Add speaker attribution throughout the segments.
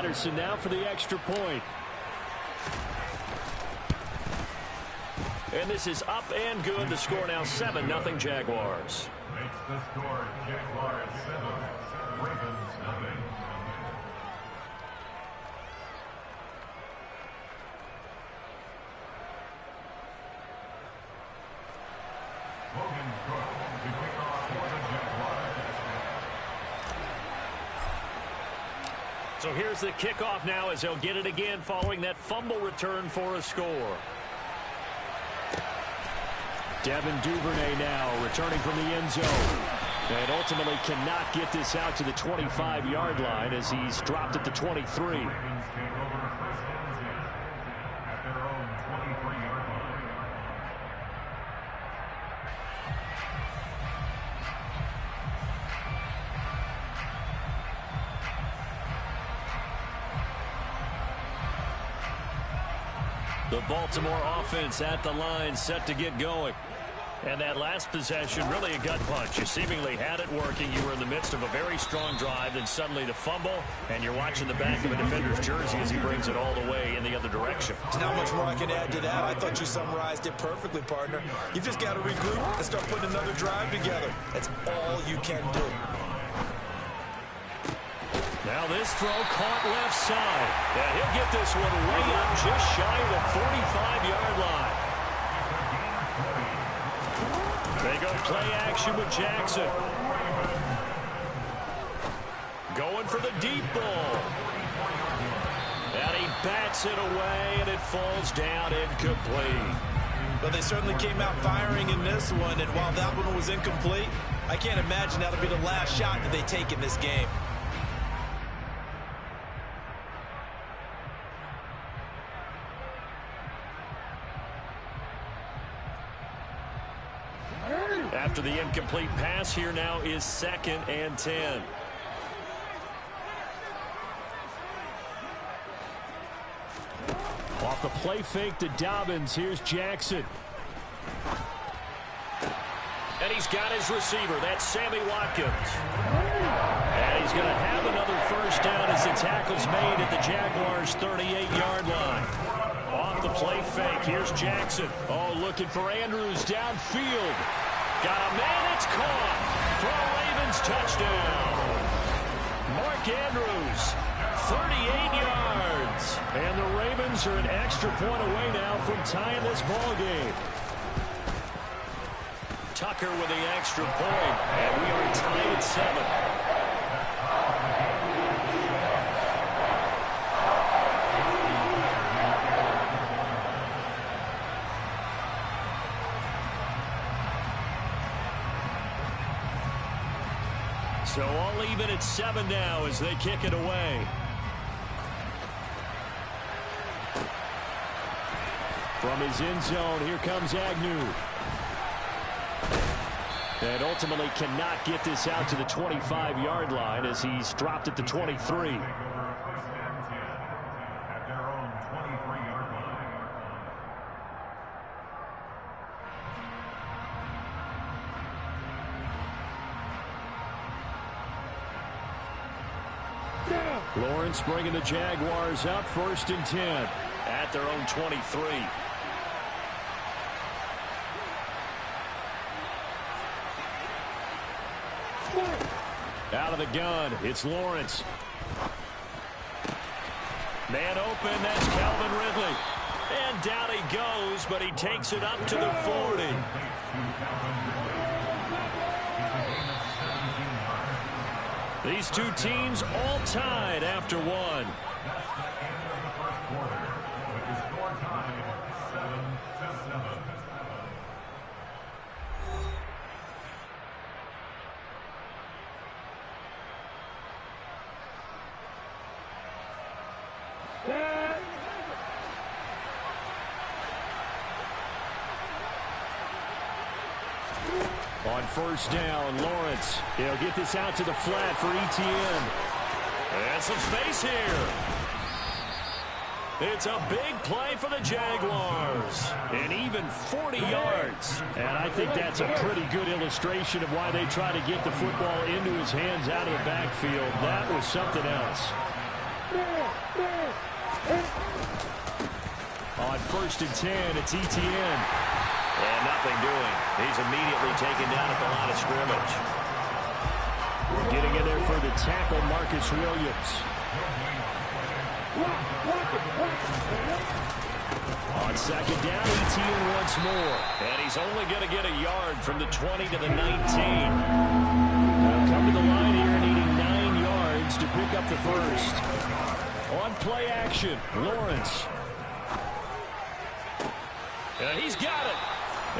Speaker 1: Anderson now for the extra point. And this is up and good. The score now 7-0 Jaguars.
Speaker 2: Makes the score Jaguars 7, Ravens nothing. Logan Cook to kick off for the Jaguars.
Speaker 1: So here's the kickoff now as they'll get it again following that fumble return for a score. Devin Duvernay now returning from the end zone. And ultimately cannot get this out to the 25-yard line as he's dropped at the 23.
Speaker 2: Ravens take over first and 10 at their own 23-yard line.
Speaker 1: The Baltimore offense at the line, set to get going. And that last possession, really a gut punch. You seemingly had it working. You were in the midst of a very strong drive, then suddenly the fumble, and you're watching the back of a defender's jersey as he brings it all the way in the other direction.
Speaker 3: There's not much more I can add to that. I thought you summarized it perfectly, partner. You've just got to regroup and start putting another drive together. That's all you can do.
Speaker 1: Now this throw caught left side. And he'll get this one way up just shy of the 45-yard line. They go play action with Jackson. Going for the deep ball. And he bats it away, and it falls down incomplete.
Speaker 3: But they certainly came out firing in this one, and while that one was incomplete, I can't imagine that'll be the last shot that they take in this game.
Speaker 1: After the incomplete pass, here now is 2nd and 10. Off the play fake to Dobbins. Here's Jackson. And he's got his receiver. That's Sammy Watkins. And he's going to have another first down as the tackle's made at the Jaguars' 38-yard line. Off the play fake. Here's Jackson. Oh, looking for Andrews downfield. Got a man, it's caught for a Ravens touchdown. Mark Andrews, 38 yards. And the Ravens are an extra point away now from tying this ball game. Tucker with the extra point, and we are tied at 7. So all even at 7 now as they kick it away. From his end zone, here comes Agnew. And ultimately cannot get this out to the 25-yard line as he's dropped at the 23. Lawrence bringing the Jaguars up 1st and 10 at their own 23. Out of the gun, it's Lawrence. Man open, that's Calvin Ridley. And down he goes, but he takes it up to the 40. These two teams all tied after one.
Speaker 2: That's the end of the first quarter, with the score tied 7-7.
Speaker 1: On first down, Lawrence. He'll get this out to the flat for Etienne. And some space here. It's a big play for the Jaguars. And even 40 yards. And I think that's a pretty good illustration of why they try to get the football into his hands out of the backfield. That was something else. On 1st and 10, it's Etienne. And nothing doing. He's immediately taken down at the line of scrimmage. Getting in there for the tackle, Marcus Williams. On 2nd down, Etienne once more. And he's only going to get a yard from the 20 to the 19. They'll come to the line here needing 9 yards to pick up the first. On play action, Lawrence. And he's got it.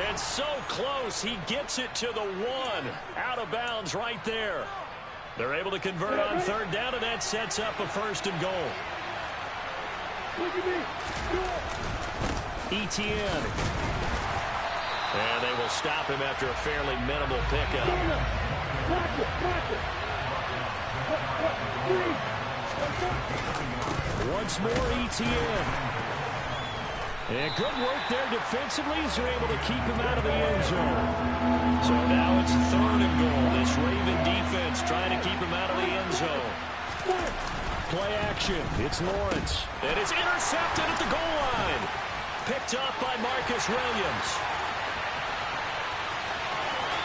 Speaker 1: And so close, he gets it to the 1. Out of bounds right there. They're able to convert on 3rd down, and that sets up a 1st and goal. Etienne. And they will stop him after a fairly minimal pickup. Once more, Etienne. And good work there defensively as they're able to keep him out of the end zone. So now it's 3rd and goal. This Raven defense trying to keep him out of the end zone. Play action. It's Lawrence. And it's intercepted at the goal line. Picked up by Marcus Williams.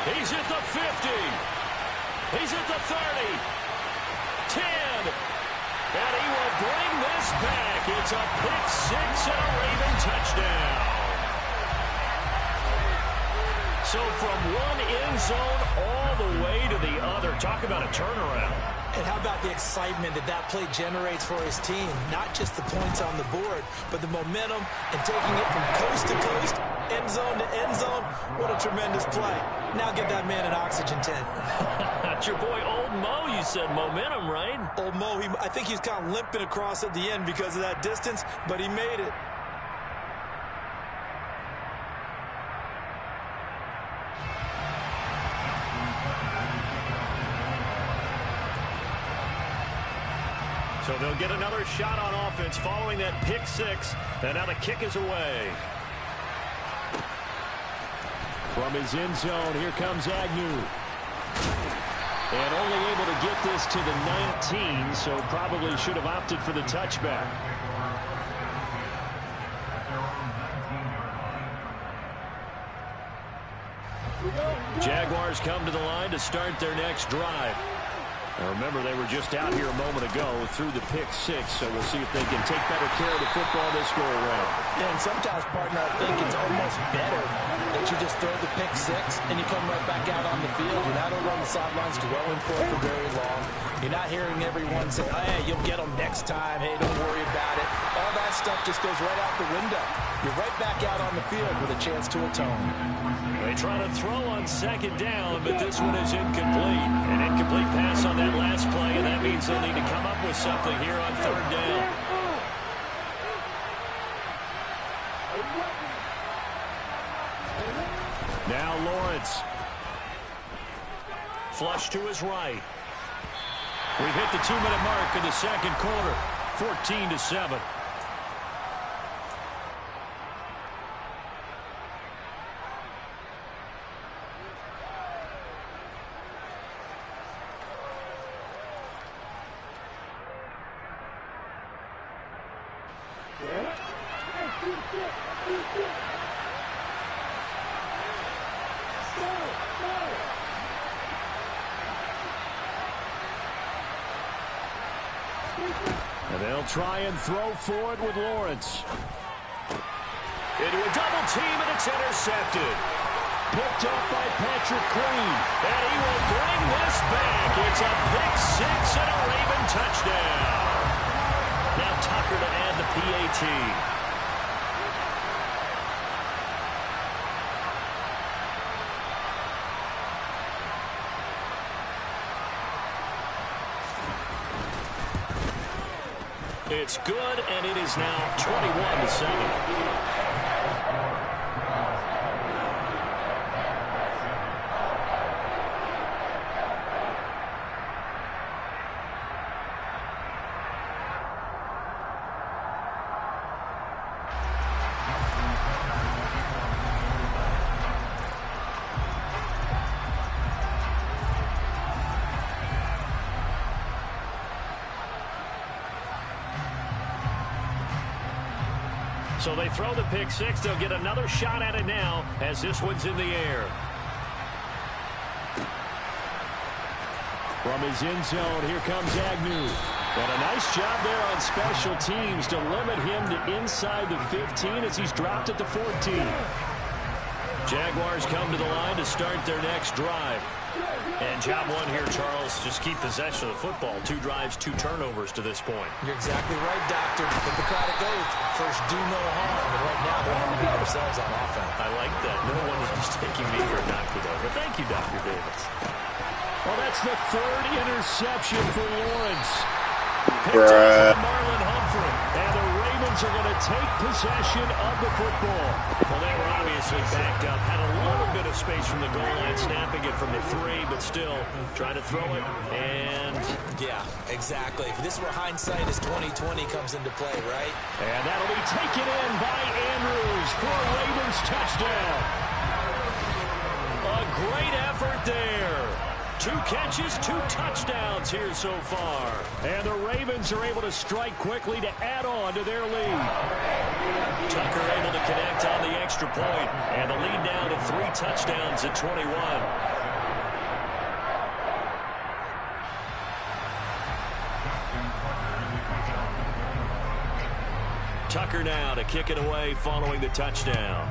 Speaker 1: He's at the 50. He's at the 30. 10. And he will bring this back. It's a pick 6 and a Raven touchdown. So from one end zone all the way to the other. Talk about a turnaround.
Speaker 3: And how about the excitement that play generates for his team? Not just the points on the board, but the momentum and taking it from coast to coast, end zone to end zone. What a tremendous play. Now get that man an oxygen tent.
Speaker 1: That's your boy Old Mo. You said momentum, right?
Speaker 3: Old Mo, I think he's kind of limping across at the end because of that distance, but he made it.
Speaker 1: So they'll get another shot on offense following that pick 6. And now the kick is away. From his end zone, here comes Agnew. And only able to get this to the 19, so probably should have opted for the touchback. Jaguars come to the line to start their next drive. Now remember, they were just out here a moment ago through the pick 6, so we'll see if they can take better care of the football this go around.
Speaker 3: Yeah, and sometimes, partner, I think it's almost better that you just throw the pick 6 and you come right back out on the field. You're not over on the sidelines dwelling for it for very long. You're not hearing everyone say, hey, you'll get them next time. Hey, don't worry about it. All that stuff just goes right out the window. You're right back out on the field with a chance to atone.
Speaker 1: They try to throw on 2nd down, but this one is incomplete. An incomplete pass on that last play, and that means they'll need to come up with something here on 3rd down. Now Lawrence. Flush to his right. We've hit the 2-minute mark in the 2nd quarter. 14-7. And they'll try and throw for it with Lawrence. Into a double team, and it's intercepted. Picked up by Patrick Queen. And he will bring this back. It's a pick 6 and a Raven touchdown. Now Tucker to add the PAT. It's good, and it is now 21-7. So they throw the pick six. They'll get another shot at it now as this one's in the air. From his end zone, here comes Agnew. And a nice job there on special teams to limit him to inside the 15 as he's dropped at the 14. Jaguars come to the line to start their next drive. And job one here, Charles, just keep possession of the football. 2 drives, 2 turnovers to this point.
Speaker 3: You're exactly right, Doctor. Hippocratic oath. First, do no harm. And right now, they're going to beat themselves on offense.
Speaker 1: I like that. No one is mistaking me for a doctor, though. But thank you, Dr. Davis. Well, that's the 3rd interception for Lawrence. Picked up by Marlon Humphrey. And the Ravens are going to take possession of the football. Well, they were obviously backed up. Had a little bit of space from the goal line, snapping it from the 3, but still trying to throw it. And
Speaker 3: yeah, exactly. If this were hindsight as 2020 comes into play, right?
Speaker 1: And that'll be taken in by Andrews for a Ravens touchdown. A great effort there. 2 catches, 2 touchdowns here so far. And the Ravens are able to strike quickly to add on to their lead. Tucker able to connect on the extra point. And the lead now to 3 touchdowns at 21. Tucker now to kick it away following the touchdown.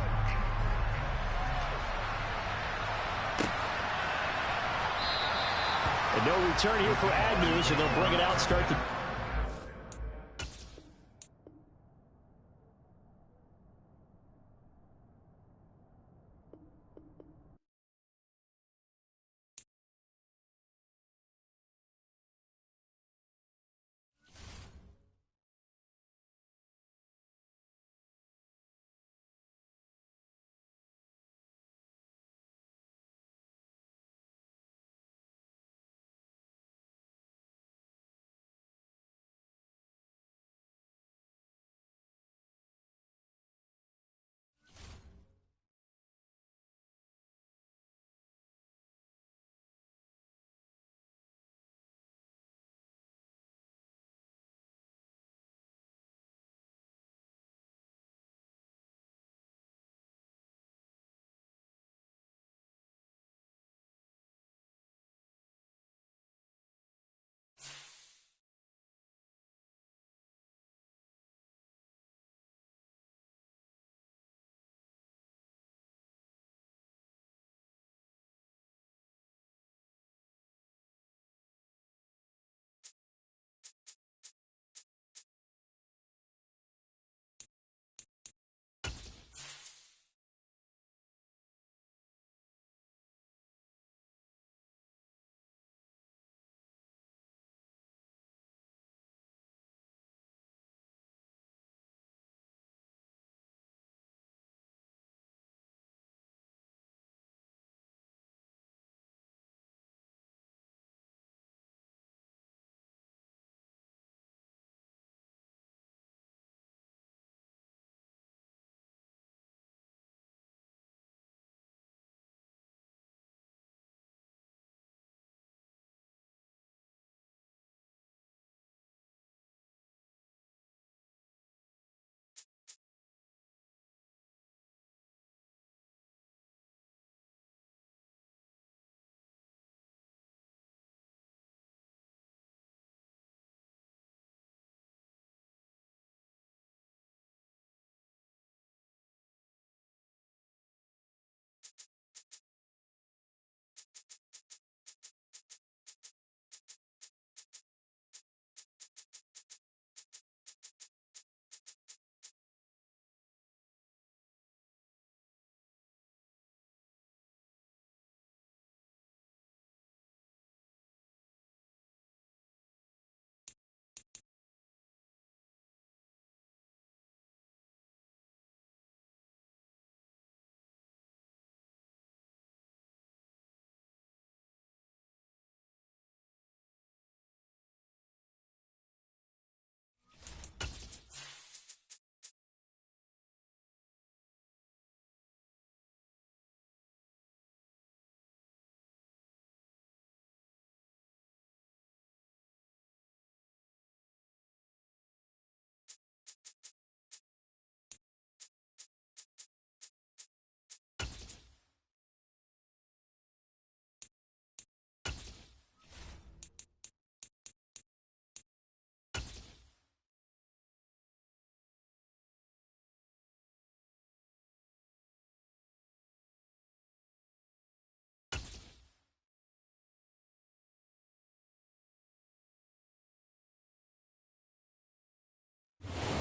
Speaker 1: And no return here for Agnew, so they'll bring it out, start the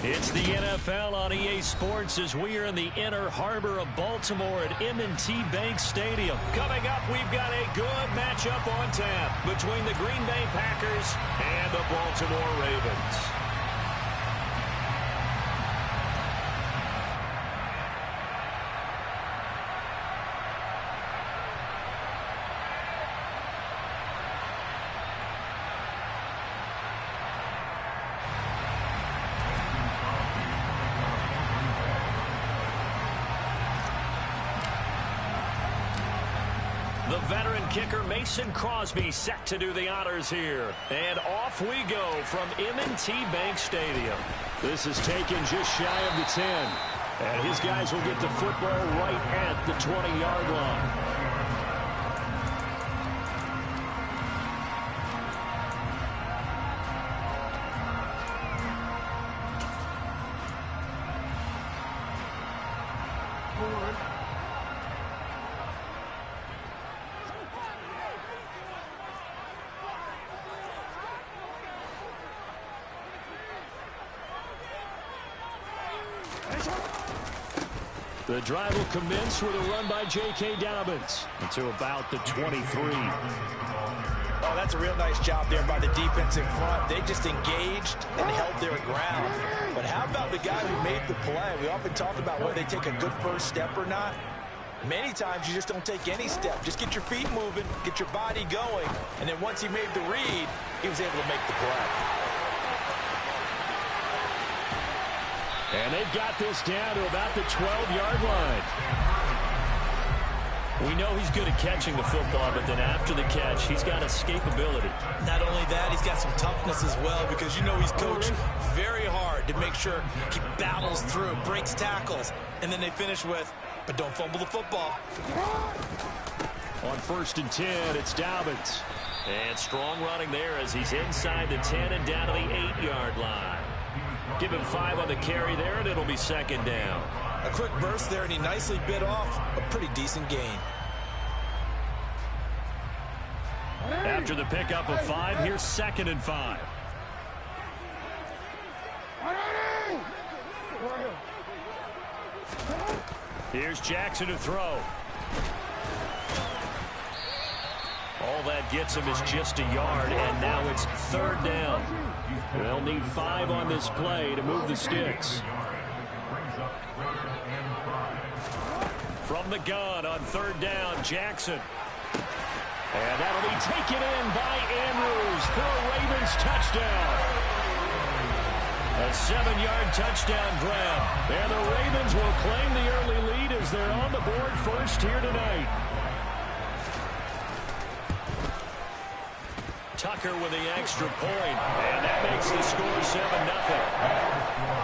Speaker 1: It's the NFL on EA Sports as we are in the inner harbor of Baltimore at M&T Bank Stadium. Coming up, we've got a good matchup on tap between the Green Bay Packers and the Baltimore Ravens. The veteran kicker Mason Crosby set to do the honors here. And off we go from M&T Bank Stadium. This is taken just shy of the 10. And his guys will get the football right at the 20-yard line. The drive will commence with a run by J.K. Dobbins to about the 23.
Speaker 3: Oh, that's a real nice job there by the defense in front. They just engaged and held their ground. But how about the guy who made the play? We often talk about whether they take a good first step or not. Many times you just don't take any step. Just get your feet moving, get your body going, and then once he made the read, he was able to make the play.
Speaker 1: And they've got this down to about the 12-yard line. We know he's good at catching the football, but then after the catch, he's got escapability.
Speaker 3: Not only that, he's got some toughness as well, because you know he's coached very hard to make sure he battles through, breaks tackles, and then they finish with, but don't fumble the football.
Speaker 1: On 1st and 10, it's Dobbins. And strong running there as he's inside the 10 and down to the 8-yard line. Give him 5 on the carry there, and it'll be 2nd down.
Speaker 3: A quick burst there, and he nicely bit off a pretty decent gain.
Speaker 1: After the pickup of 5, here's 2nd and 5. Here's Jackson to throw. All that gets him is just a yard, and now it's 3rd down. They'll need 5 on this play to move the sticks. From the gun on 3rd down, Jackson. And that'll be taken in by Andrews for a Ravens touchdown. A 7-yard touchdown grab. And the Ravens will claim the early lead as they're on the board first here tonight. Tucker with the extra point, and that makes the score 7-0.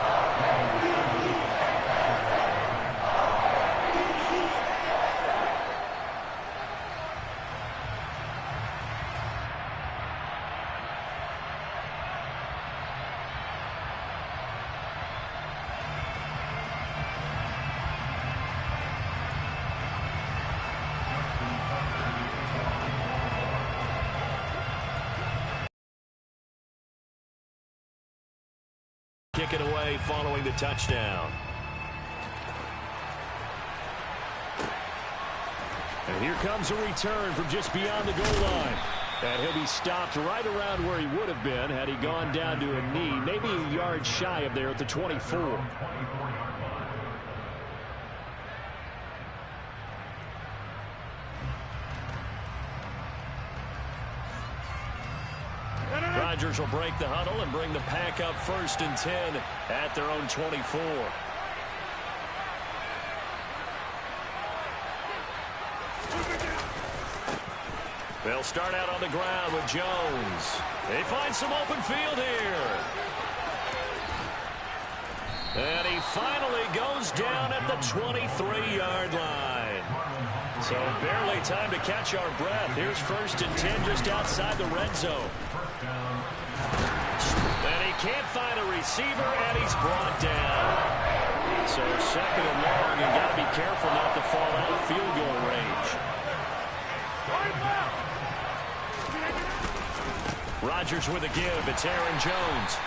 Speaker 1: Kick it away following the touchdown. And here comes a return from just beyond the goal line. And he'll be stopped right around where he would have been had he gone down to a knee, maybe a yard shy of there at the 24. Rodgers will break the huddle and bring the pack up 1st and 10 at their own 24. They'll start out on the ground with Jones. They find some open field here. And he finally goes down at the 23-yard line. So barely time to catch our breath. Here's 1st and 10 just outside the red zone. And he can't find a receiver, and he's brought down. So 2nd and long, and got to be careful not to fall out of field goal range. Rodgers with a give. It's Aaron Jones.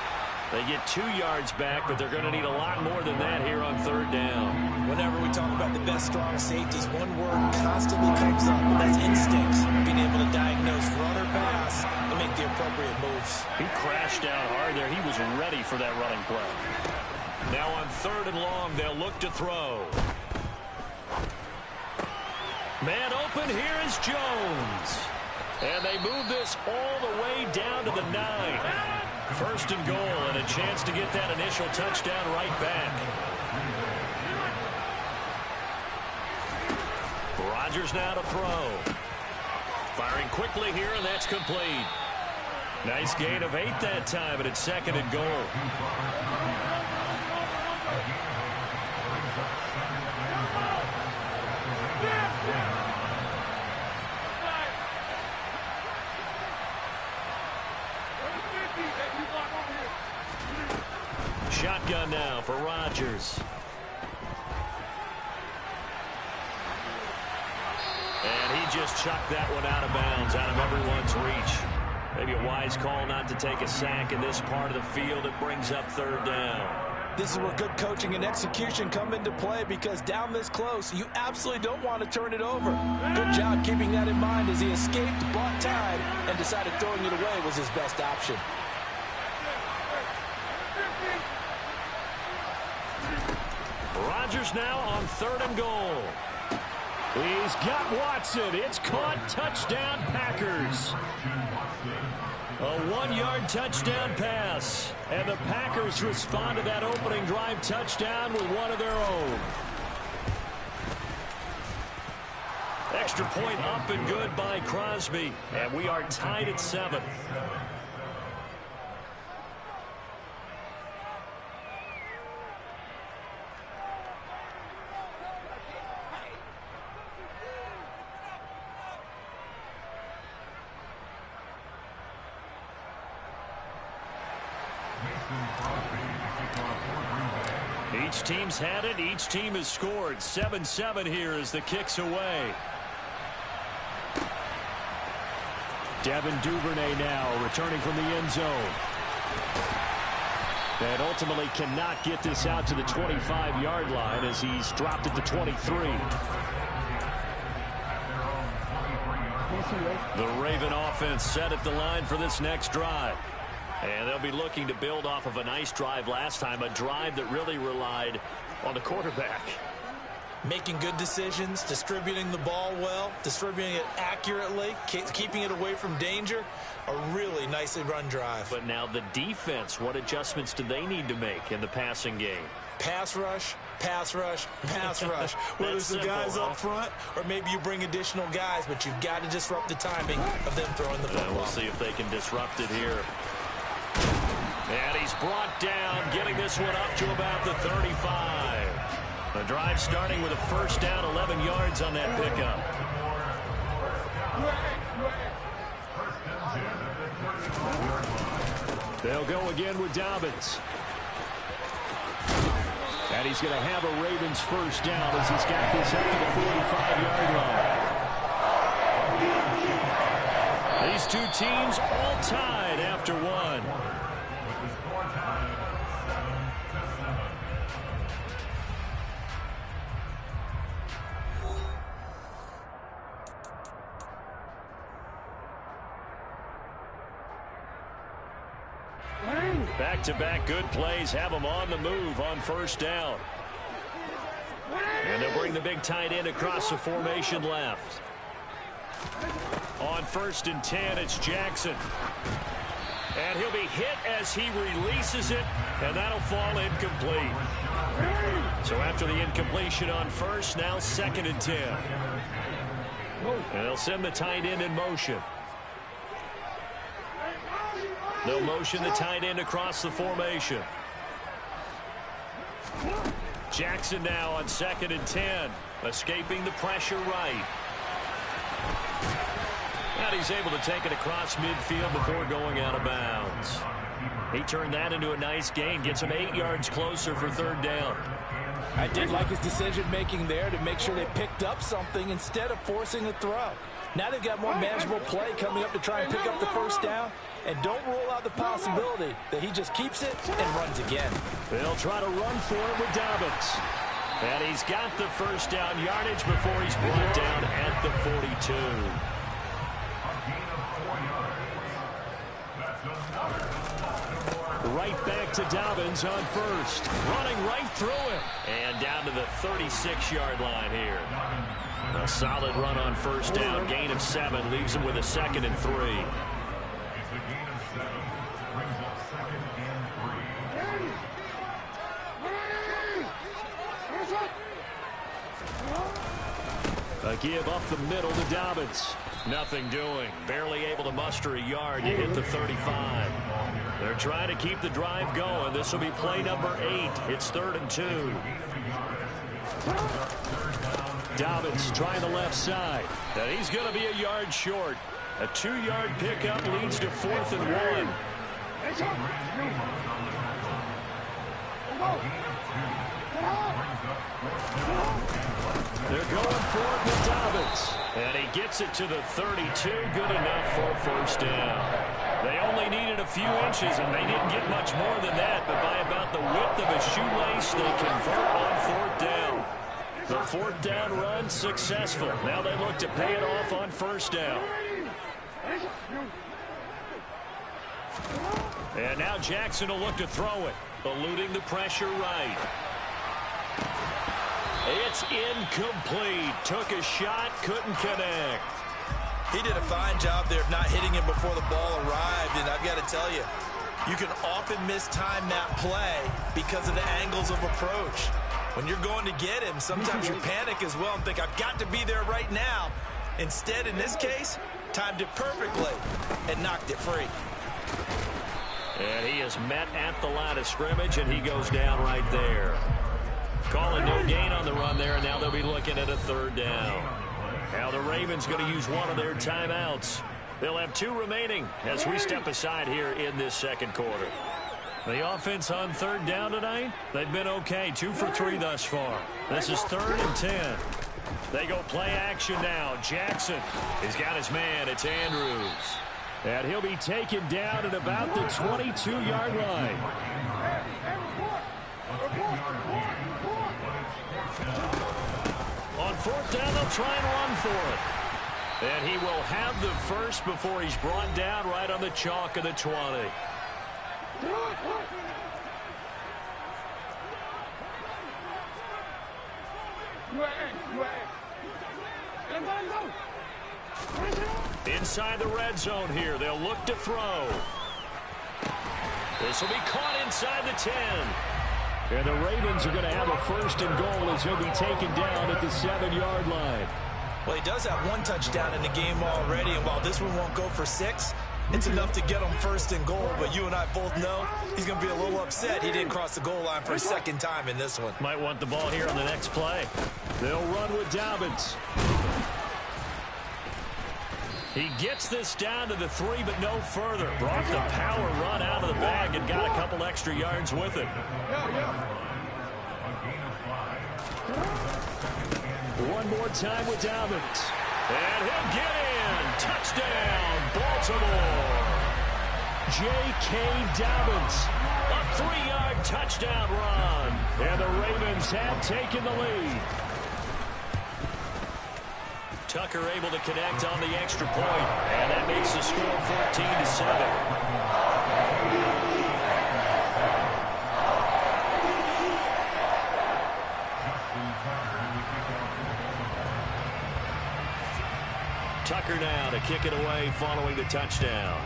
Speaker 1: They get 2 yards back, but they're going to need a lot more than that here on third down.
Speaker 3: Whenever we talk about the best strong safeties, one word constantly comes up, and that's instincts. Being able to diagnose run or pass and make the appropriate moves.
Speaker 1: He crashed out hard there. He was ready for that running play. Now on third and long, they'll look to throw. Man open, here is Jones. And they move this all the way down to the 9. First and goal, and a chance to get that initial touchdown right back. Rodgers now to throw. Firing quickly here, and that's complete. Nice gain of 8 that time, and it's second and goal. Shotgun now for Rodgers. And he just chucked that one out of bounds, out of everyone's reach. Maybe a wise call not to take a sack in this part of the field. It brings up third down.
Speaker 3: This is where good coaching and execution come into play, because down this close, you absolutely don't want to turn it over. Good job keeping that in mind as he escaped, bought time, and decided throwing it away was his best option.
Speaker 1: Rodgers now on third and goal. He's got Watson. It's caught. Touchdown, Packers. A 1-yard touchdown pass. And the Packers respond to that opening drive touchdown with one of their own. Extra point up and good by Crosby. And we are tied at 7. Each team's had it. Each team has scored. 7-7 here as the kick's away. Devin Duvernay now returning from the end zone. And ultimately cannot get this out to the 25-yard line as he's dropped at the 23. The Raven offense set at the line for this next drive. And they'll be looking to build off of a nice drive last time, a drive that really relied on the quarterback.
Speaker 3: Making good decisions, distributing the ball well, distributing it accurately, keeping it away from danger. A really nicely run drive.
Speaker 1: But now the defense, what adjustments do they need to make in the passing game?
Speaker 3: Pass rush, pass rush, pass rush. Whether it's the guys up front or maybe you bring additional guys, but you've got to disrupt the timing of them throwing the football.
Speaker 1: We'll see if they can disrupt it here. And he's brought down, getting this one up to about the 35. The drive starting with a first down, 11 yards on that pickup. They'll go again with Dobbins. And he's going to have a Ravens first down as he's got this up to the 45-yard line. These two teams all tied after one. Back-to-back good plays have them on the move on first down. And they'll bring the big tight end across the formation left. On first and 10, it's Jackson. And he'll be hit as he releases it, and that'll fall incomplete. So after the incompletion on first, now second and 10. And they'll send the tight end in motion. They'll motion the tight end across the formation. Jackson now on second and 10, escaping the pressure right. And he's able to take it across midfield before going out of bounds. He turned that into a nice gain, gets him 8 yards closer for third down.
Speaker 3: I did like his decision-making there to make sure they picked up something instead of forcing a throw. Now they've got more manageable play coming up to try and pick up the first down. And don't rule out the possibility that he just keeps it and runs again.
Speaker 1: They'll try to run for it with Dobbins. And he's got the first down yardage before he's brought down at the 42. Right back to Dobbins on first. Running right through him. And down to the 36-yard line here. A solid run on first down. Gain of 7. Leaves him with a 2nd and 3.
Speaker 2: It's a gain of 7. Brings up 2nd and 3.
Speaker 1: A give up the middle to Dobbins. Nothing doing. Barely able to muster a yard to hit the 35. They're trying to keep the drive going. This will be play number 8. It's 3rd and 2. Dobbins trying the left side. And he's going to be a yard short. A 2-yard pickup leads to 4th and 1. They're going for it with Dobbins. And he gets it to the 32. Good enough for a first down. They only needed a few inches, and they didn't get much more than that. But by about the width of a shoelace, they convert on 4th down. The 4th down run successful. Now they look to pay it off on first down. And now Jackson will look to throw it, eluding the pressure right. It's incomplete. Took a shot, couldn't connect.
Speaker 3: He did a fine job there of not hitting him before the ball arrived, and I've got to tell you, you can often mistime that play because of the angles of approach. When you're going to get him, sometimes you panic as well and think, I've got to be there right now. Instead, in this case, timed it perfectly and knocked it free.
Speaker 1: And he is met at the line of scrimmage, and he goes down right there. Calling no gain on the run there, and now they'll be looking at a 3rd down. Now the Ravens going to use one of their timeouts. They'll have 2 remaining as we step aside here in this 2nd quarter. The offense on 3rd down tonight, they've been okay. 2 for 3 thus far. This is 3rd and 10. They go play action now. Jackson, he's got his man. It's Andrews. And he'll be taken down at about the 22-yard line. On 4th down, they'll try and run for it. And he will have the first before he's brought down right on the chalk of the 20. Inside the red zone here, they'll look to throw. This will be caught inside the 10. And the Ravens are going to have a 1st and goal as he'll be taken down at the 7-yard line.
Speaker 3: Well, he does have 1 touchdown in the game already, and while this one won't go for 6, it's enough to get him 1st and goal. But you and I both know he's going to be a little upset he didn't cross the goal line for a 2nd time in this one.
Speaker 1: Might want the ball here on the next play. They'll run with Dobbins. He gets this down to the 3, but no further. Brought the power run out of the bag and got a couple extra yards with it. One more time with Dobbins. And he'll get in. Touchdown, Baltimore. J.K. Dobbins. A 3-yard touchdown run. And the Ravens have taken the lead. Tucker able to connect on the extra point, and that makes the score 14-7. Tucker now to kick it away following the touchdown.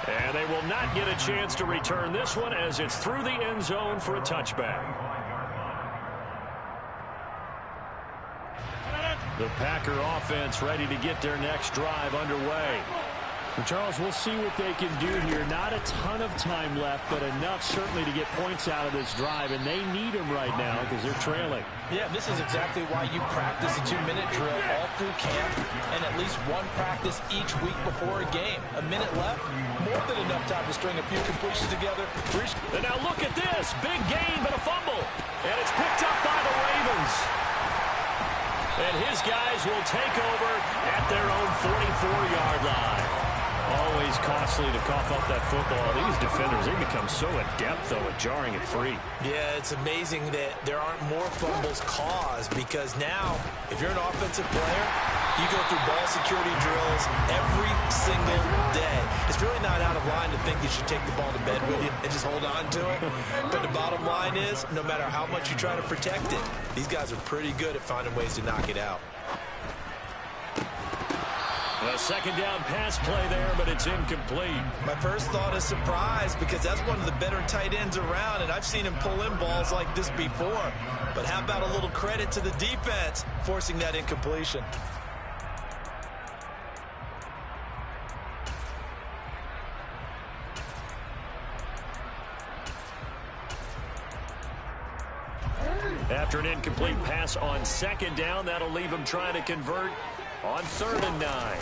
Speaker 1: And they will not get a chance to return this one as it's through the end zone for a touchback. The Packer offense ready to get their next drive underway. And Charles, we'll see what they can do here. Not a ton of time left, but enough certainly to get points out of this drive, and they need them right now because they're trailing.
Speaker 3: Yeah, this is exactly why you practice a 2-minute drill all through camp and at least 1 practice each week before a game. A minute left, more than enough time to string a few completions together.
Speaker 1: And now look at this. Big gain, but a fumble. And it's picked up by the Ravens. And his guys will take over at their own 44-yard line. Always costly to cough up that football. These defenders, they become so adept, though, at jarring it free.
Speaker 3: Yeah, it's amazing that there aren't more fumbles caused, because now, if you're an offensive player, you go through ball security drills every single day. It's really not out of line to think you should take the ball to bed with you and just hold on to it. But the bottom line is, no matter how much you try to protect it, these guys are pretty good at finding ways to knock it out.
Speaker 1: A second down pass play there, but it's incomplete.
Speaker 3: My first thought is surprise, because that's one of the better tight ends around, and I've seen him pull in balls like this before. But how about a little credit to the defense forcing that incompletion?
Speaker 1: After an incomplete pass on second down, that'll leave him trying to convert on 3rd and 9.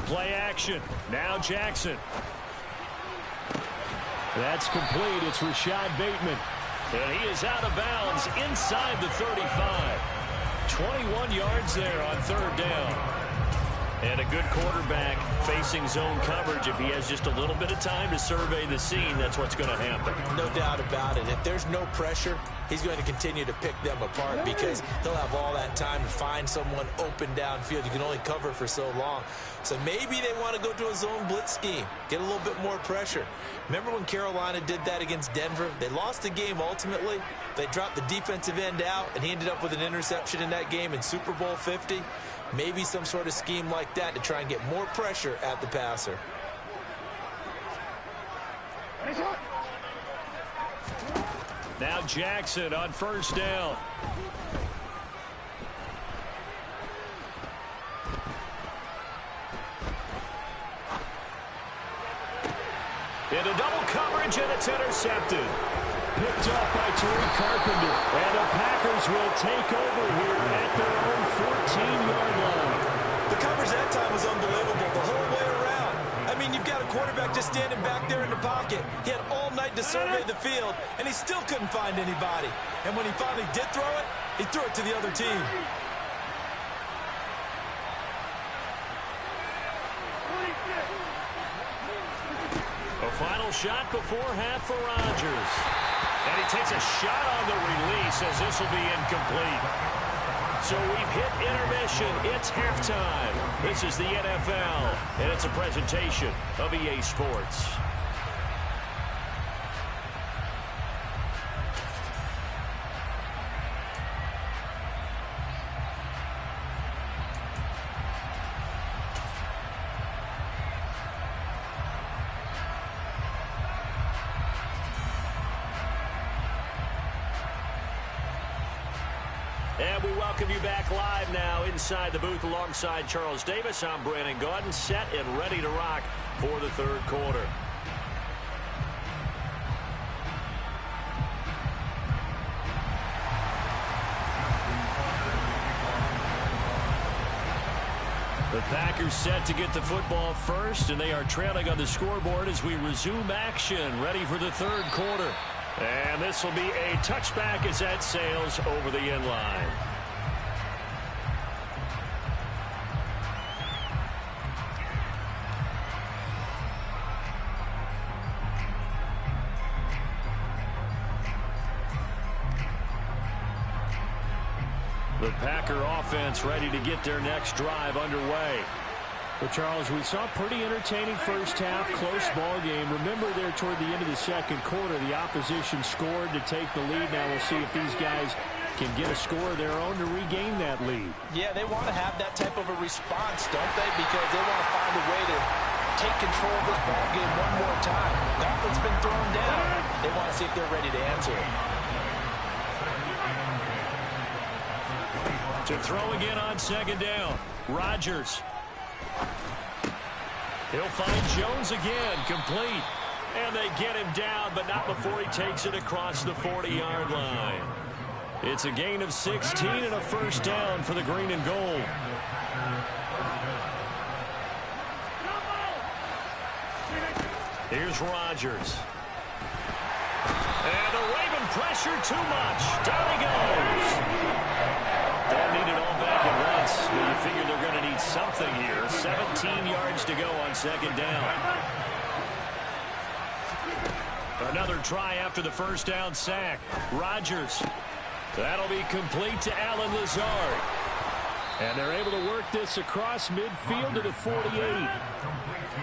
Speaker 1: Play action. Now Jackson. That's complete. It's Rashad Bateman. And he is out of bounds inside the 35. 21 yards there on 3rd down. And a good quarterback facing zone coverage. If he has just a little bit of time to survey the scene, that's what's going to happen.
Speaker 3: No doubt about it. If there's no pressure, he's going to continue to pick them apart, because he'll have all that time to find someone open downfield. You can only cover for so long. So maybe they want to go to a zone blitz scheme, get a little bit more pressure. Remember when Carolina did that against Denver? They lost the game ultimately. They dropped the defensive end out, and he ended up with an interception in that game in Super Bowl 50. Maybe some sort of scheme like that to try and get more pressure at the passer.
Speaker 1: Now Jackson on 1st down. Into double coverage, and it's intercepted. Picked off by Tariq Carpenter. And the Packers will take over here at their own 14-yard line.
Speaker 3: The coverage that time was unbelievable the whole way around. I mean, you've got a quarterback just standing back there in the pocket. He had all night to survey the field, and he still couldn't find anybody. And when he finally did throw it, he threw it to the other team.
Speaker 1: A final shot before half for Rodgers. And he takes a shot on the release, as this will be incomplete. So we've hit intermission. It's halftime. This is the NFL, and it's a presentation of EA Sports. And we welcome you back live now inside the booth alongside Charles Davis. I'm Brandon Gaudin, set and ready to rock for the 3rd quarter. The Packers set to get the football first, and they are trailing on the scoreboard as we resume action, ready for the 3rd quarter. And this will be a touchback as that sails over the end line. The Packer offense ready to get their next drive underway. Well, Charles, we saw a pretty entertaining first half, close ball game. Remember there toward the end of the 2nd quarter, the opposition scored to take the lead. Now we'll see if these guys can get a score of their own to regain that lead.
Speaker 3: Yeah, they want to have that type of a response, don't they? Because they want to find a way to take control of this ball game one more time. Gauntlet's been thrown down. They want to see if they're ready to answer it.
Speaker 1: To throw again on 2nd down, Rodgers. He'll find Jones again, complete. And they get him down, but not before he takes it across the 40-yard line. It's a gain of 16 and a 1st down for the green and gold. Here's Rodgers. And the Raven pressure too much. Down he goes. That needed all back and figure they're going to need something here. 17 yards to go on second down. Another try after the first down sack. Rodgers. That'll be complete to Allen Lazard. And they're able to work this across midfield to the 48.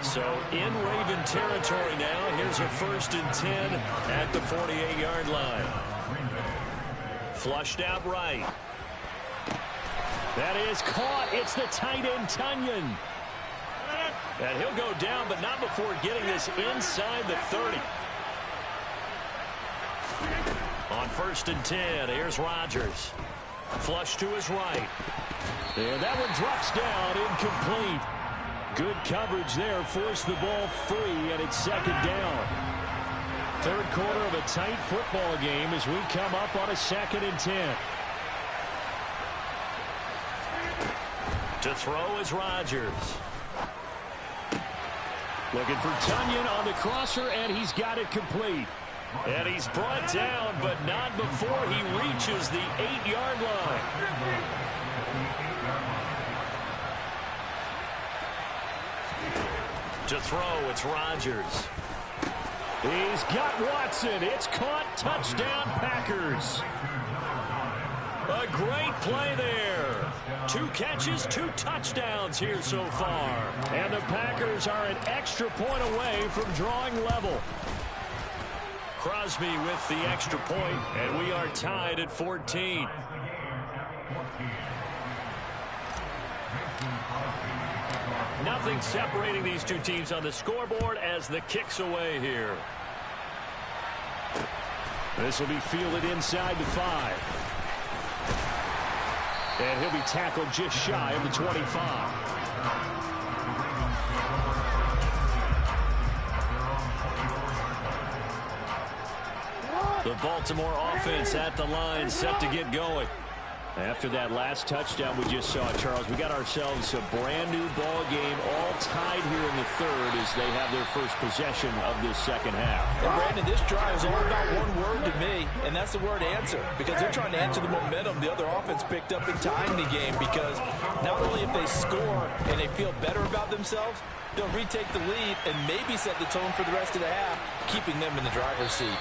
Speaker 1: So in Raven territory now. Here's a 1st and 10 at the 48-yard line. Flushed out right. That is caught. It's the tight end, Tonyan. And he'll go down, but not before getting this inside the 30. On 1st and 10, here's Rodgers. Flush to his right. And that one drops down, incomplete. Good coverage there, forced the ball free, and it's second down. Third quarter of a tight football game as we come up on a 2nd and 10. To throw is Rodgers. Looking for Tonyan on the crosser, and he's got it complete. And he's brought down, but not before he reaches the 8-yard line. To throw, it's Rodgers. He's got Watson. It's caught. Touchdown, Packers. A great play there. 2 catches, 2 touchdowns here so far. And the Packers are an extra point away from drawing level. Crosby with the extra point, and we are tied at 14. Nothing separating these two teams on the scoreboard as the kick's away here. This will be fielded inside the 5. And he'll be tackled just shy of the 25. The Baltimore offense at the line, set to get going. After that last touchdown we just saw, Charles, we got ourselves a brand new ball game, all tied here in the 3rd as they have their first possession of this second half.
Speaker 3: And Brandon, this drive is all about one word to me, and that's the word answer, because they're trying to answer the momentum the other offense picked up in tying the game, because not only if they score and they feel better about themselves, they'll retake the lead and maybe set the tone for the rest of the half, keeping them in the driver's seat.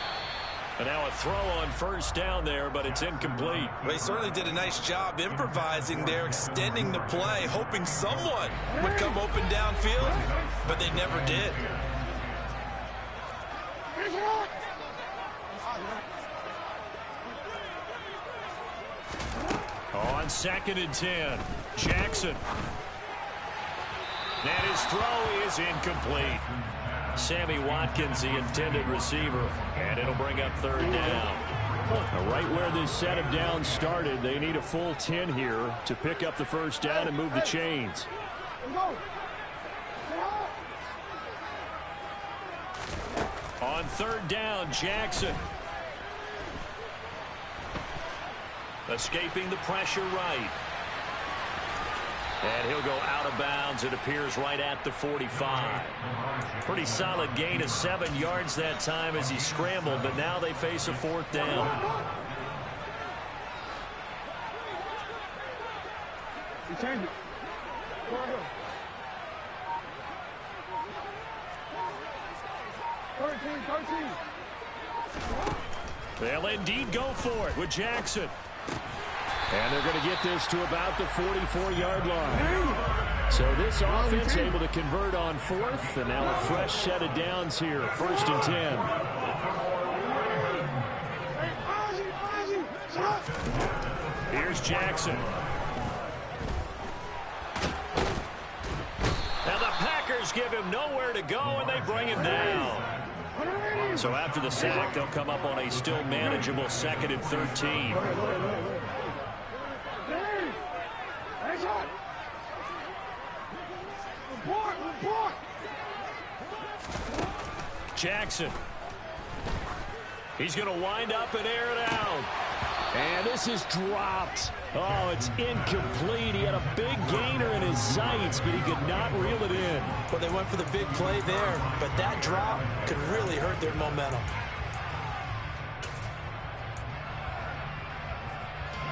Speaker 1: And now a throw on 1st down there, but it's incomplete.
Speaker 4: Well, they certainly did a nice job improvising there, extending the play, hoping someone would come open downfield, but they never did.
Speaker 1: On 2nd and 10, Jackson. And his throw is incomplete. Sammy Watkins, the intended receiver, and it'll bring up 3rd down. Right where this set of downs started, they need a full 10 here to pick up the 1st down and move the chains. On 3rd down, Jackson. Escaping the pressure right. And he'll go out of bounds, it appears, right at the 45. Pretty solid gain of 7 yards that time as he scrambled, but now they face a 4th down. They'll indeed go for it with Jackson. And they're going to get this to about the 44-yard line. So this offense able to convert on 4th, and now a fresh set of downs here, 1st and 10. Here's Jackson. Now the Packers give him nowhere to go, and they bring him down. So after the sack, they'll come up on a still manageable 2nd and 13. Jackson. He's going to wind up and air it out. And this is dropped. Oh, it's incomplete. He had a big gainer in his sights, but he could not reel it in.
Speaker 3: Well, they went for the big play there, but that drop could really hurt their momentum.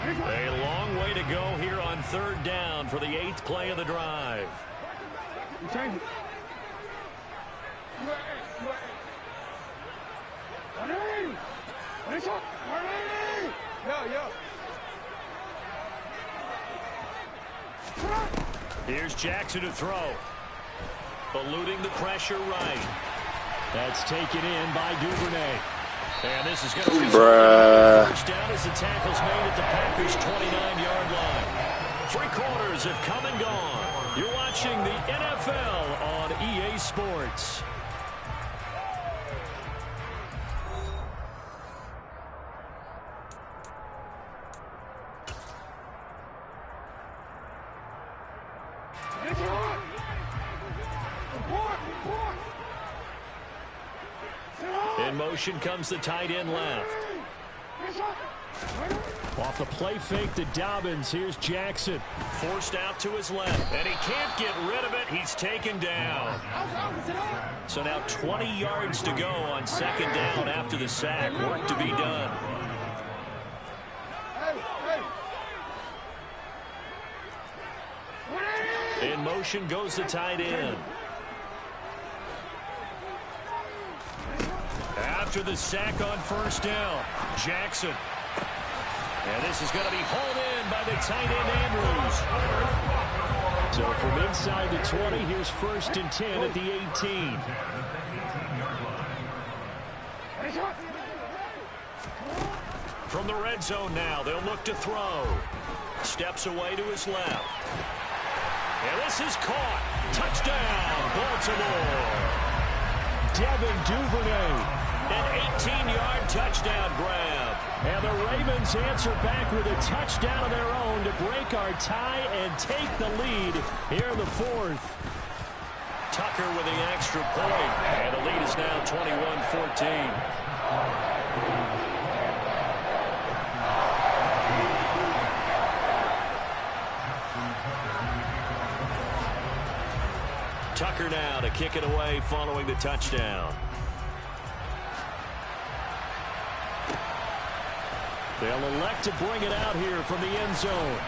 Speaker 1: A long way to go here on 3rd down for the 8th play of the drive. Here's Jackson to throw. Eluding the pressure right. That's taken in by Duvernay. And this is going to be first down as the tackle's made at the Packers' 29-yard line. 3 quarters have come and gone. You're watching the NFL on EA Sports. In motion comes the tight end left. Off the play fake to Dobbins. Here's Jackson. Forced out to his left. And he can't get rid of it. He's taken down. So now 20 yards to go on 2nd down after the sack. Work to be done. In motion goes the tight end. After the sack on 1st down, Jackson. And this is going to be hauled in by the tight end Andrews. So from inside the 20, here's 1st and 10 at the 18. From the red zone now, they'll look to throw. Steps away to his left. And this is caught. Touchdown, Baltimore. Devin Duvernay. An 18-yard touchdown grab. And the Ravens answer back with a touchdown of their own to break our tie and take the lead here in the 4th. Tucker with the extra point. And the lead is now 21-14. Tucker now to kick it away following the touchdown. They'll elect to bring it out here from the end zone.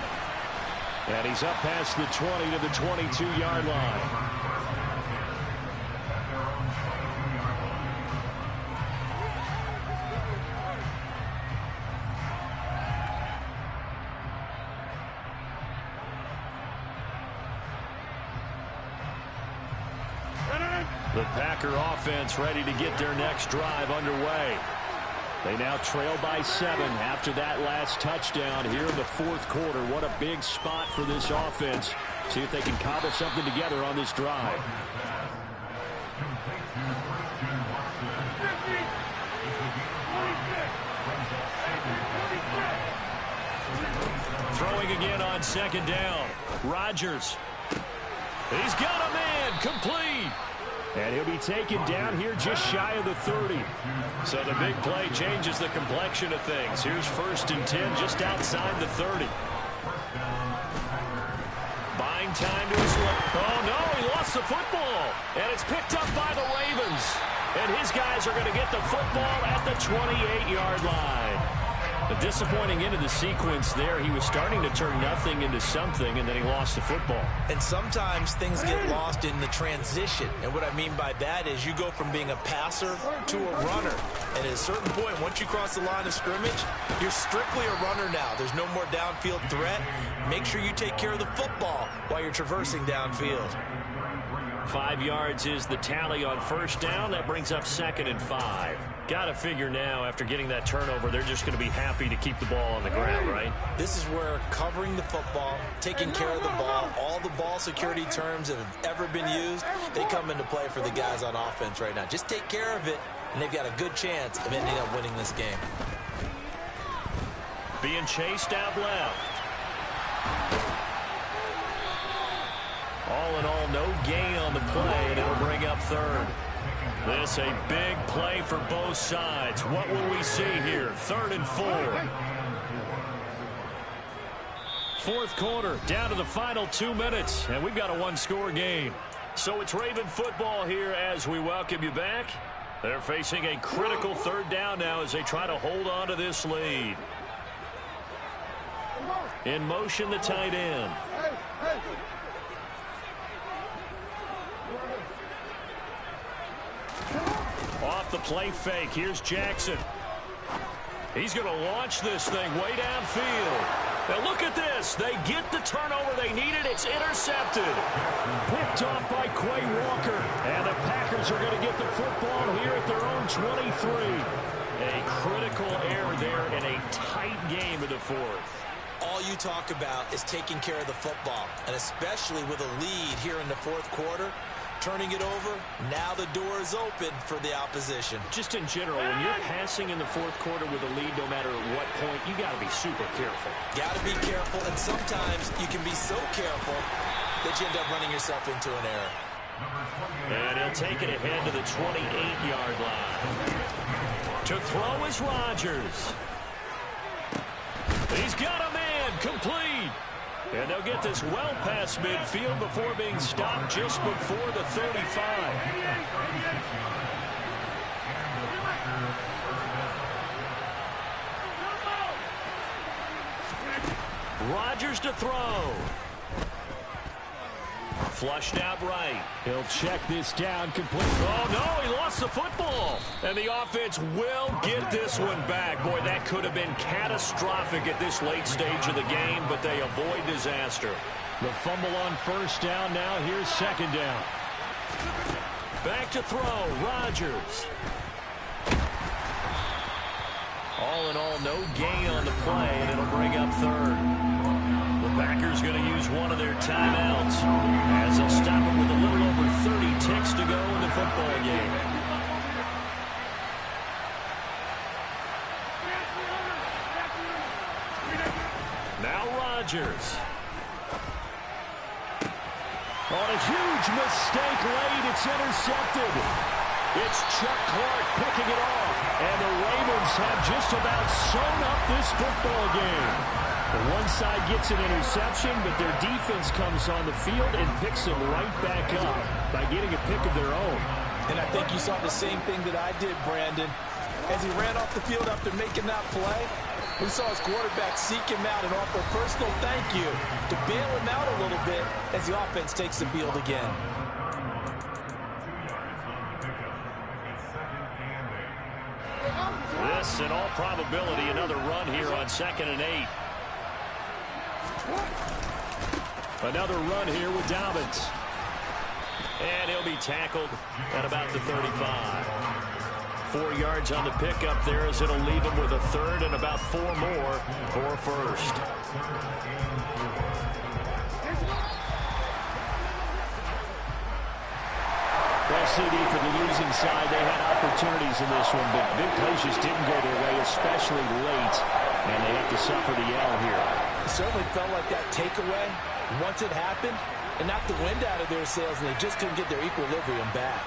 Speaker 1: And he's up past the 20 to the 22-yard line. The Packer offense ready to get their next drive underway. They now trail by 7 after that last touchdown here in the 4th quarter. What a big spot for this offense. See if they can cobble something together on this drive. Throwing again on 2nd down. Rodgers. He's got a man. Complete. And he'll be taken down here just shy of the 30. So the big play changes the complexion of things. Here's 1st and 10 just outside the 30. Buying time to his left. Oh, no, he lost the football. And it's picked up by the Ravens. And his guys are going to get the football at the 28-yard line. A disappointing end of the sequence there. He was starting to turn nothing into something, and then he lost the football.
Speaker 3: And sometimes things get lost in the transition. And what I mean by that is you go from being a passer to a runner. And at a certain point, once you cross the line of scrimmage, you're strictly a runner now. There's no more downfield threat. Make sure you take care of the football while you're traversing downfield.
Speaker 1: 5 yards is the tally on 1st down. That brings up 2nd and 5. Got to figure now, after getting that turnover, they're just going to be happy to keep the ball on the ground, right?
Speaker 3: This is where covering the football, taking care of the ball, all the ball security terms that have ever been used, they come into play for the guys on offense right now. Just take care of it, and they've got a good chance of ending up winning this game.
Speaker 1: Being chased out left. All in all, no gain on the play, and it'll bring up 3rd. This a big play for both sides. What will we see here? 3rd and 4. 4th quarter, down to the final 2 minutes, and we've got a 1-score game. So it's Raven football here as we welcome you back. They're facing a critical 3rd down now as they try to hold on to this lead. In motion, the tight end. Off the play fake. Here's Jackson. He's going to launch this thing way downfield. Now look at this. They get the turnover they needed. It's intercepted. Picked off by Quay Walker. And the Packers are going to get the football here at their own 23. A critical error there in a tight game in the fourth.
Speaker 3: All you talk about is taking care of the football, and especially with a lead here in the fourth quarter. Turning it over, now the door is open for the opposition.
Speaker 1: Just in general, when you're passing in the fourth quarter with a lead, no matter at what point, you got to be super careful.
Speaker 3: Got to be careful, and sometimes you can be so careful that you end up running yourself into an error.
Speaker 1: And he'll take it ahead to the 28-yard line. To throw is Rodgers. He's got a man, complete. And they'll get this well past midfield before being stopped just before the 35. Rodgers to throw. Flushed out right. He'll check this down complete. Oh, no, he lost the football. And the offense will get this one back. Boy, that could have been catastrophic at this late stage of the game, but they avoid disaster. The fumble on first down. Now here's second down. Back to throw. Rodgers. All in all, no gain on the play, and it'll bring up third. Packers going to use one of their timeouts as they'll stop it with a little over 30 ticks to go in the football game. Now Rodgers. On a huge mistake late, it's intercepted. It's Chuck Clark picking it off, and the Ravens have just about sewn up this football game. One side gets an interception, but their defense comes on the field and picks them right back up by getting a pick of their own.
Speaker 3: And I think you saw the same thing that I did, Brandon. As he ran off the field after making that play, we saw his quarterback seek him out and offer a personal thank you to bail him out a little bit as the offense takes the field again.
Speaker 1: This, in all probability, another run here on 2nd and 8. Another run here with Dobbins. And he'll be tackled at about the 35. 4 yards on the pickup there as it'll leave him with a third and about 4 more for first. Well, CD, for the losing side, they had opportunities in this one, but big plays just didn't go their way, especially late, and they have to suffer the L here.
Speaker 3: It certainly felt like that takeaway, once it happened, it knocked the wind out of their sails, and they just couldn't get their equilibrium back.